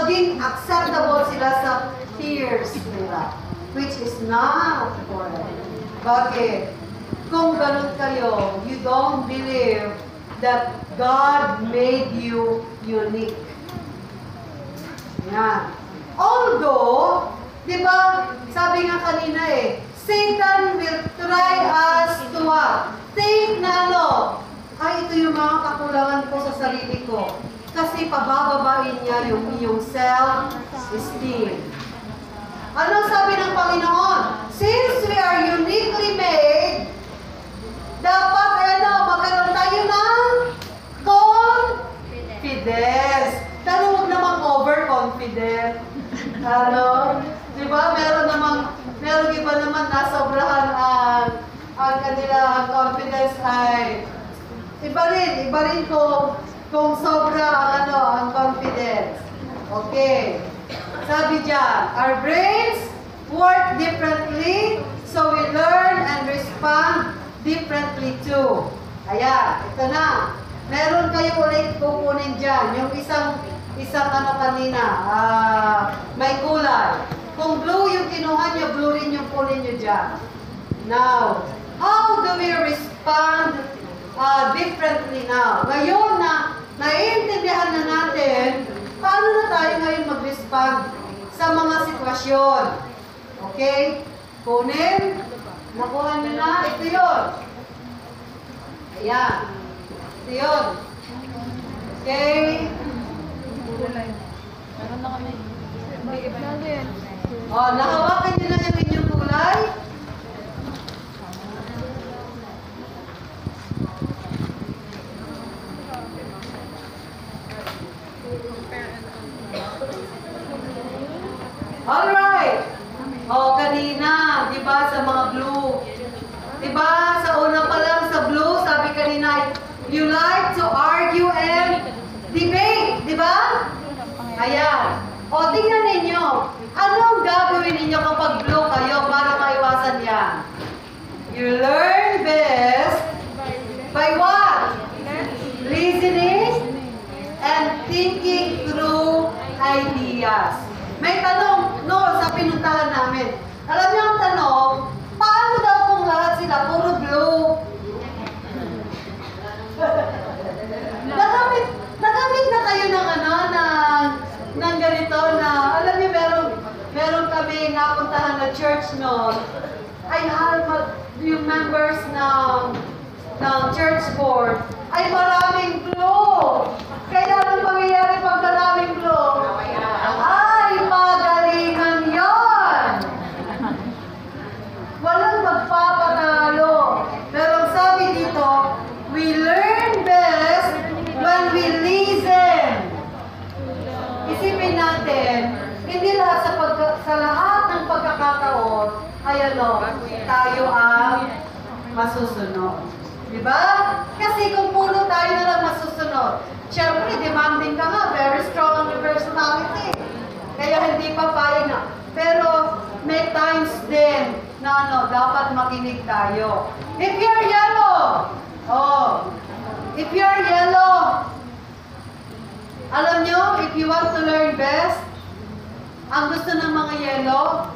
maging acceptable sila sa peers nila, which is not correct. Bakit? Kung ganun kayo, you don't believe that God made you unique. Yan. Although, di ba, sabi nga kanina Satan will try us to what? Think na ito yung mga kakulangan ko sa sarili ko. Kasi pabababain niya yung iyong self-esteem. Ano sabi ng Panginoon? Since we are uniquely made, dapat magkaroon tayo ng confidence. Pero huwag namang overconfident. Diba? Meron iba naman nasobrahan ang kanilang confidence ay iba rin kung sobra ang confidence. Okay. Sabi diyan, our brains work differently, so we learn and respond differently too. Ayan, ito na. Meron kayo ulit kukunin dyan. Yung isang kanina, may kulay. Kung blue yung kinuha nyo, blue rin yung kunin nyo dyan. Now, how do we respond differently now? Ngayon na naiintindihan na natin, paano na tayo ngayon mag-respond sa mga sitwasyon? Okay? Kunin. Nakuha nyo na. Ito yun. Ayan. Ito yun. Okay? Meron na kami. Nakawakan nyo na yung inyong kulay. Alright. Kanina, di ba, sa mga blue. Di ba, sa una pa lang sa blue, sabi kanina, you like to argue and debate, di ba? Ayan. Tingnan ninyo. Anong gagawin ninyo kapag blue kayo para maiwasan yan? You learn best by what? Listening and thinking through ideas. May tanong, sa pinuntahan namin. Alam niyo ang tanong, paano daw kung lahat sila puro blue? Nagamit na kayo ng ganito na, alam niyo, meron kami napuntahan na church noon. Yung members ng church board ay maraming blue. Kaya anong mangyayari pag maraming blue? Ay, pagalingan yon. Walang magpapatalo. Pero sabi dito, we learn best when we listen. Isipin natin, hindi lahat sa lahat ng pagkakataon ay tayo ang masusunod. Diba? Kasi kung puro tayo na lang masusunod, syempre demanding ka nga, very strong ang personality. Kaya hindi pa payag na. Pero may times din na dapat makinig tayo. If you're yellow, alam nyo, if you want to learn best, ang gusto ng mga yellow,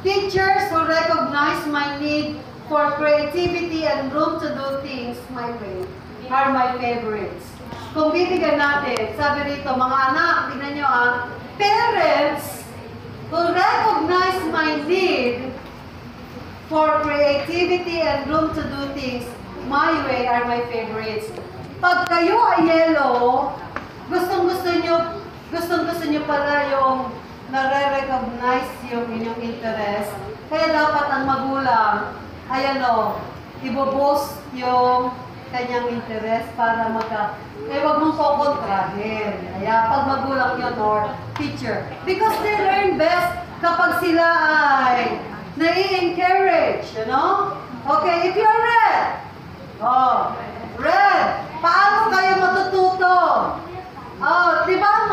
teachers who recognize my need for creativity and room to do things my way are my favorites. Kung bibigyan natin, sabi rito, mga anak, tingnan nyo parents who recognize my need for creativity and room to do things my way are my favorites. Pag kayo ay yellow, gustong-gusto nyo pala yung nare-recognize yung inyong interest. Kaya dapat ang magulang ay ibo-boost yung kanyang interest para huwag mong kukontrahin. Kaya pag magulang yun or teacher. Because they learn best kapag sila ay nai-encourage, Okay, if you're red, red, paano kayo matututo? Diba ang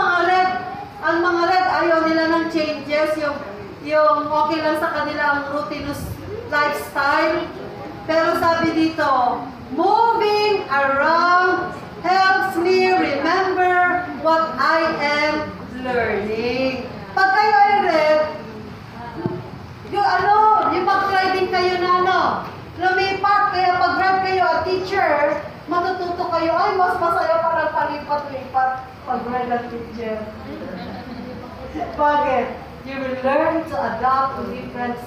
mga red ayaw nila ng changes, yung okay lang sa kanilang routinous lifestyle. Pero sabi dito, moving around helps me remember what I am learning. teacher, matututo kayo, ay, mas masaya parang palipat-lipat pag red ang teacher. Bakit? You will learn to adapt to different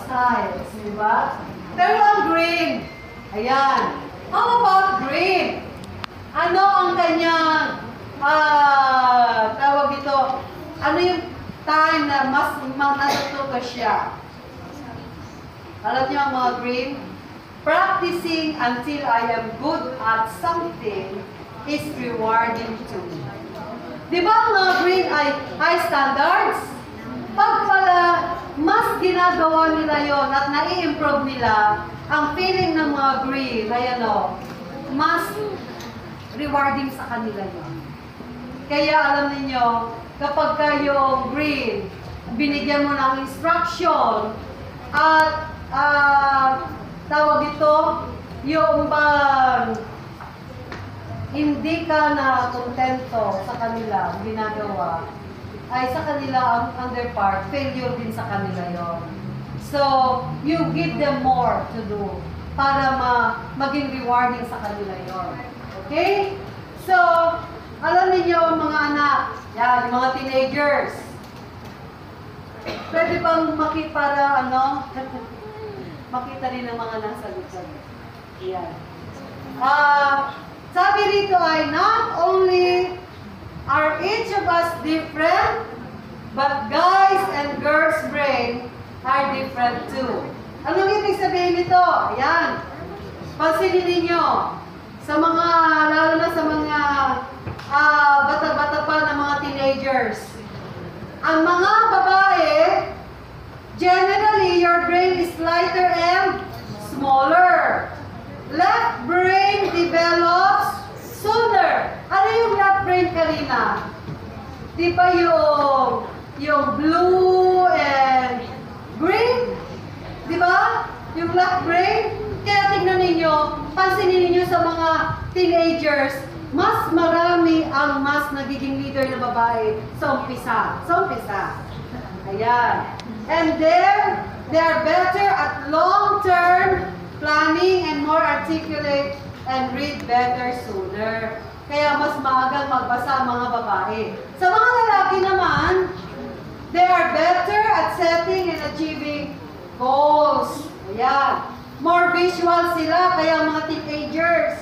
styles, di ba? Pero ang green, ayan. How about green? Ano ang kanyang, tawag ito, ano yung time na mas natututo siya? Alam niyo ang mga green? Practicing until I am good at something is rewarding to me. Di ba ang mga green ay high standards? Pag pala mas ginagawa nila yon at nai-improve nila, ang feeling ng mga green ay ano, mas rewarding sa kanila yun. Kaya alam niyo, kapag kayong green, binigyan mo ng instruction at tawag ito, yung bang hindi ka na kontento sa kanila, ginagawa, ay sa kanila ang their part, failure din sa kanila yon. So, you give them more to do para maging rewarding sa kanila yon. Okay? So, alam niyo mga anak, yan, mga teenagers, pwede bang para ano, makita rin ng mga nasa likod. Yan. Sabi rito ay, not only are each of us different, but guys and girls' brain are different too. Anong ibig sabihin nito? Ayan. Pansinin ninyo, sa mga, lalo na sa mga bata-bata pa na mga teenagers, ang mga babae, generally, your brain is lighter and smaller. Left brain develops sooner. Ano yung left brain, Karina? Di ba yung blue and green? Di ba? Yung left brain? Kaya tingnan ninyo, pansinin ninyo sa mga teenagers, mas marami ang mas nagiging leader na babae sa umpisa. Sa umpisa. Ayan. And they are better at long-term planning and more articulate and read better sooner. Kaya mas maagang magbasa ang mga babae. Sa mga lalaki naman, they are better at setting and achieving goals. Ayan. More visual sila, kaya mga teenagers,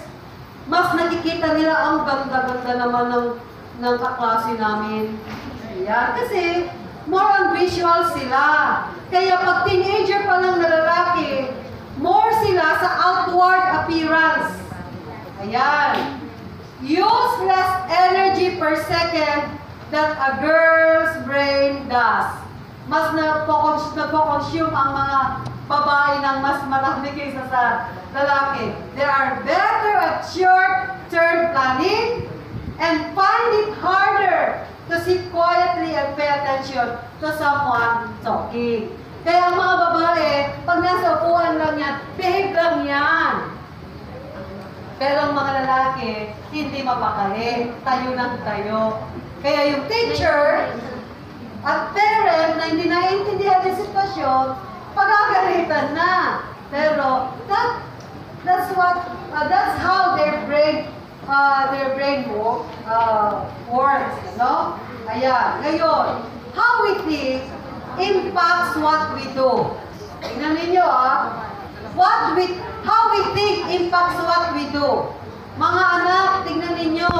mas nakikita nila ang ganda-ganda naman ng kaklase namin. Ayan. Kasi, more on visual sila. Kaya pag teenager pa lang na lalaki, more sila sa outward appearance. Ayan. Use less energy per second that a girl's brain does. Mas nagpo-consume ang mga babae ng mas marami kaysa sa lalaki. They are better at short-term planning and find it harder to sit quietly and pay attention to someone talking. Kaya ang mga babae, pag nasa upuan lang yan, behave lang yan. Pero ang mga lalaki, hindi mapakali. Tayo ng tayo. Kaya yung teacher at parent na hindi naiintindihan yung sitwasyon, pagagalitan na. Pero that's how their brain works, no? Ayan. Ngayon, how we think impacts what we do. Tingnan ninyo, how we think impacts what we do. Mga anak, tingnan ninyo.